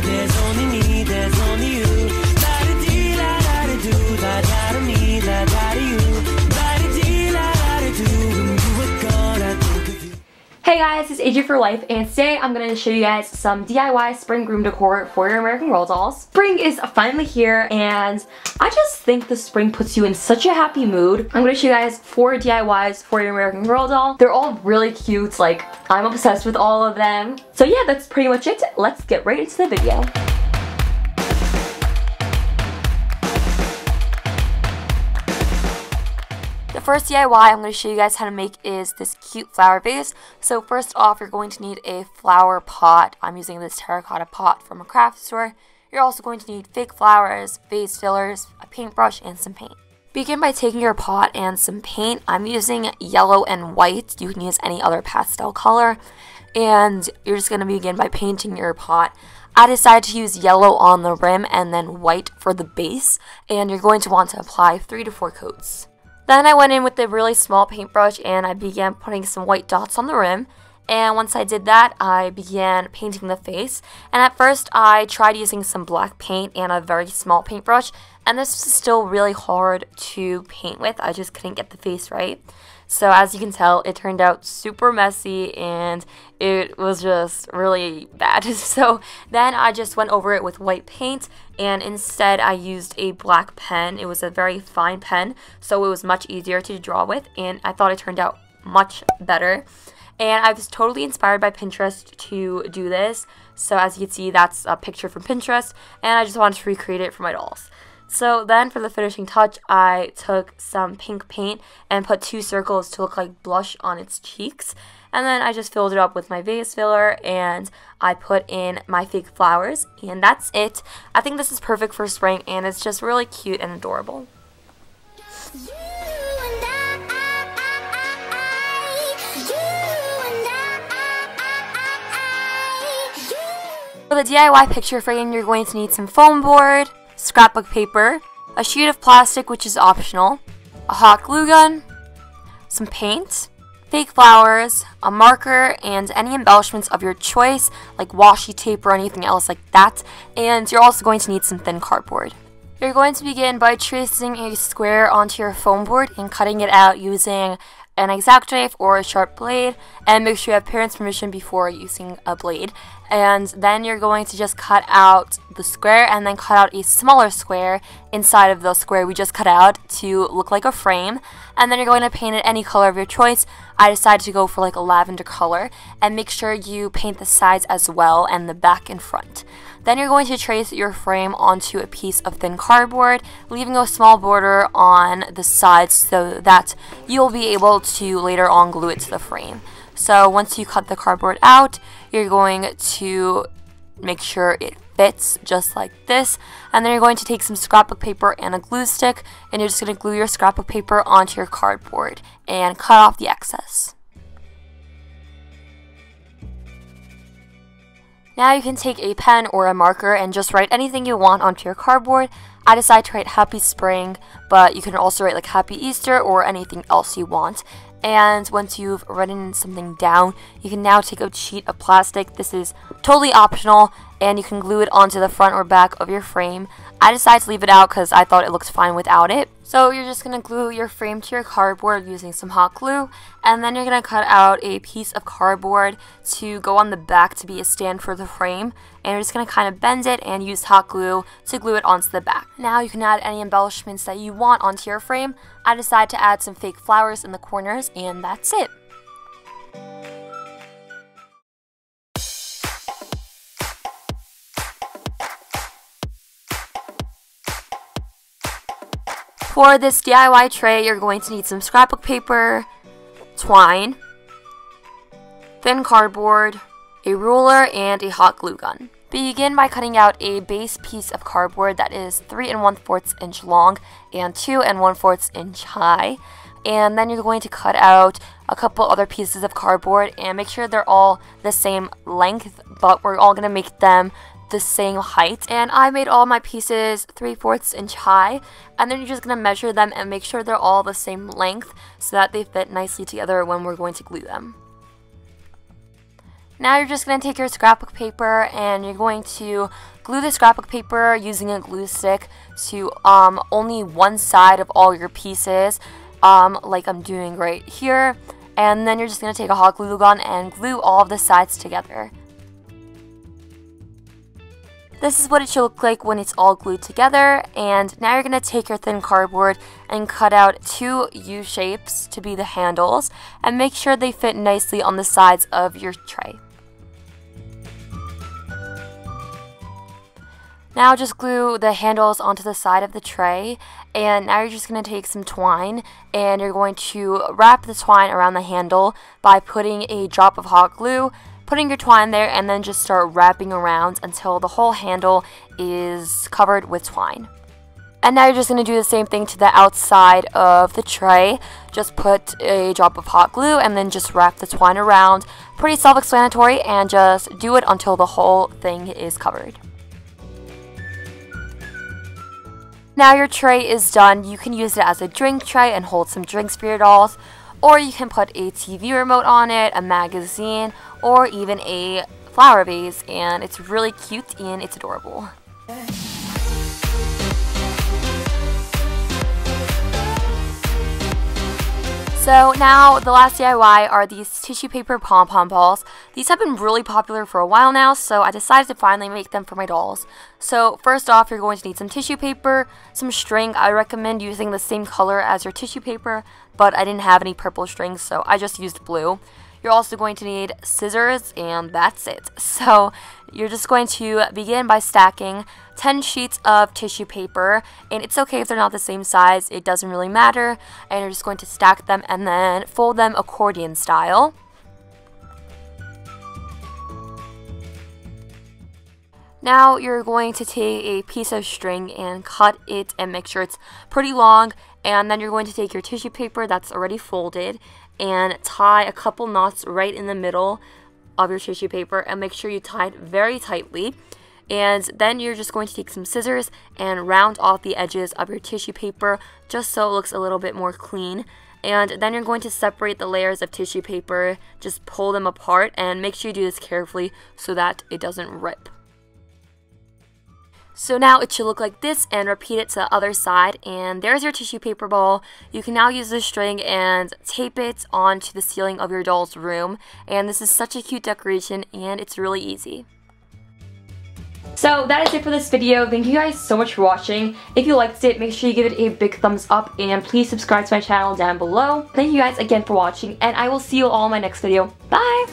There's only me, there's only you. Hey guys, it's AJ for Life, and today I'm going to show you guys some DIY spring room decor for your American Girl dolls. Spring is finally here, and I just think the spring puts you in such a happy mood. I'm going to show you guys 4 DIYs for your American Girl doll. They're all really cute, like I'm obsessed with all of them. So yeah, that's pretty much it. Let's get right into the video. The first DIY I'm going to show you guys how to make is this cute flower vase. So first off, you're going to need a flower pot. I'm using this terracotta pot from a craft store. You're also going to need fake flowers, vase fillers, a paintbrush, and some paint. Begin by taking your pot and some paint. I'm using yellow and white. You can use any other pastel color. And you're just going to begin by painting your pot. I decided to use yellow on the rim and then white for the base. And you're going to want to apply 3 to 4 coats. Then I went in with a really small paintbrush and I began putting some white dots on the rim. And once I did that, I began painting the face. And at first, I tried using some black paint and a very small paintbrush. And this was still really hard to paint with. I just couldn't get the face right. So as you can tell, it turned out super messy and it was just really bad. So then I just went over it with white paint, and instead I used a black pen. It was a very fine pen, so it was much easier to draw with, and I thought it turned out much better. And I was totally inspired by Pinterest to do this. So as you can see, that's a picture from Pinterest, and I just wanted to recreate it for my dolls. So then for the finishing touch, I took some pink paint and put 2 circles to look like blush on its cheeks. And then I just filled it up with my vase filler and I put in my fake flowers. And that's it. I think this is perfect for spring and it's just really cute and adorable. For the DIY picture frame, you're going to need some foam board, scrapbook paper, a sheet of plastic which is optional, a hot glue gun, some paint, fake flowers, a marker, and any embellishments of your choice like washi tape or anything else like that, and you're also going to need some thin cardboard. You're going to begin by tracing a square onto your foam board and cutting it out using an X-Acto knife or a sharp blade, and make sure you have parents' permission before using a blade. And then you're going to just cut out the square and then cut out a smaller square inside of the square we just cut out to look like a frame. And then you're going to paint it any color of your choice. I decided to go for like a lavender color, and make sure you paint the sides as well and the back and front. Then you're going to trace your frame onto a piece of thin cardboard, leaving a small border on the sides so that you'll be able to later on glue it to the frame. So once you cut the cardboard out, you're going to make sure it fits just like this. And then you're going to take some scrapbook paper and a glue stick, and you're just going to glue your scrapbook paper onto your cardboard and cut off the excess. Now you can take a pen or a marker and just write anything you want onto your cardboard. I decided to write Happy Spring, but you can also write like Happy Easter or anything else you want. And once you've written something down, you can now take a sheet of plastic. This is totally optional, and you can glue it onto the front or back of your frame. I decided to leave it out because I thought it looked fine without it. So you're just going to glue your frame to your cardboard using some hot glue, and then you're going to cut out a piece of cardboard to go on the back to be a stand for the frame, and you're just going to kind of bend it and use hot glue to glue it onto the back. Now you can add any embellishments that you want onto your frame. I decided to add some fake flowers in the corners, and that's it. For this DIY tray, you're going to need some scrapbook paper, twine, thin cardboard, a ruler, and a hot glue gun. Begin by cutting out a base piece of cardboard that is 3 1/4 inch long and 2 1/4 inch high. And then you're going to cut out a couple other pieces of cardboard and make sure they're all the same length, but we're all going to make them the same height. And I made all my pieces 3/4 inch high, and then you're just going to measure them and make sure they're all the same length so that they fit nicely together when we're going to glue them. Now you're just going to take your scrapbook paper and you're going to glue the scrapbook paper using a glue stick to only one side of all your pieces, like I'm doing right here. And then you're just going to take a hot glue gun and glue all of the sides together. This is what it should look like when it's all glued together. And now you're going to take your thin cardboard and cut out 2 U shapes to be the handles and make sure they fit nicely on the sides of your tray. Now just glue the handles onto the side of the tray, and now you're just going to take some twine and you're going to wrap the twine around the handle by putting a drop of hot glue, putting your twine there, and then just start wrapping around until the whole handle is covered with twine. And now you're just going to do the same thing to the outside of the tray. Just put a drop of hot glue and then just wrap the twine around. Pretty self-explanatory, and just do it until the whole thing is covered. Now your tray is done. You can use it as a drink tray and hold some drinks for your dolls, or you can put a TV remote on it, a magazine, or even a flower vase, and it's really cute and it's adorable. So now the last DIY are these tissue paper pom-pom balls. These have been really popular for a while now, so I decided to finally make them for my dolls. So first off, you're going to need some tissue paper, some string. I recommend using the same color as your tissue paper, but I didn't have any purple strings, so I just used blue. You're also going to need scissors, and that's it. So you're just going to begin by stacking 10 sheets of tissue paper, and it's okay if they're not the same size, it doesn't really matter. And you're just going to stack them and then fold them accordion style. Now you're going to take a piece of string and cut it and make sure it's pretty long, and then you're going to take your tissue paper that's already folded and tie a couple knots right in the middle of your tissue paper and make sure you tie it very tightly. And then you're just going to take some scissors and round off the edges of your tissue paper just so it looks a little bit more clean. And then you're going to separate the layers of tissue paper, just pull them apart, and make sure you do this carefully so that it doesn't rip. So now it should look like this, and repeat it to the other side, and there's your tissue paper ball. You can now use this string and tape it onto the ceiling of your doll's room, and this is such a cute decoration and it's really easy. So that is it for this video. Thank you guys so much for watching. If you liked it, make sure you give it a big thumbs up and please subscribe to my channel down below. Thank you guys again for watching, and I will see you all in my next video. Bye!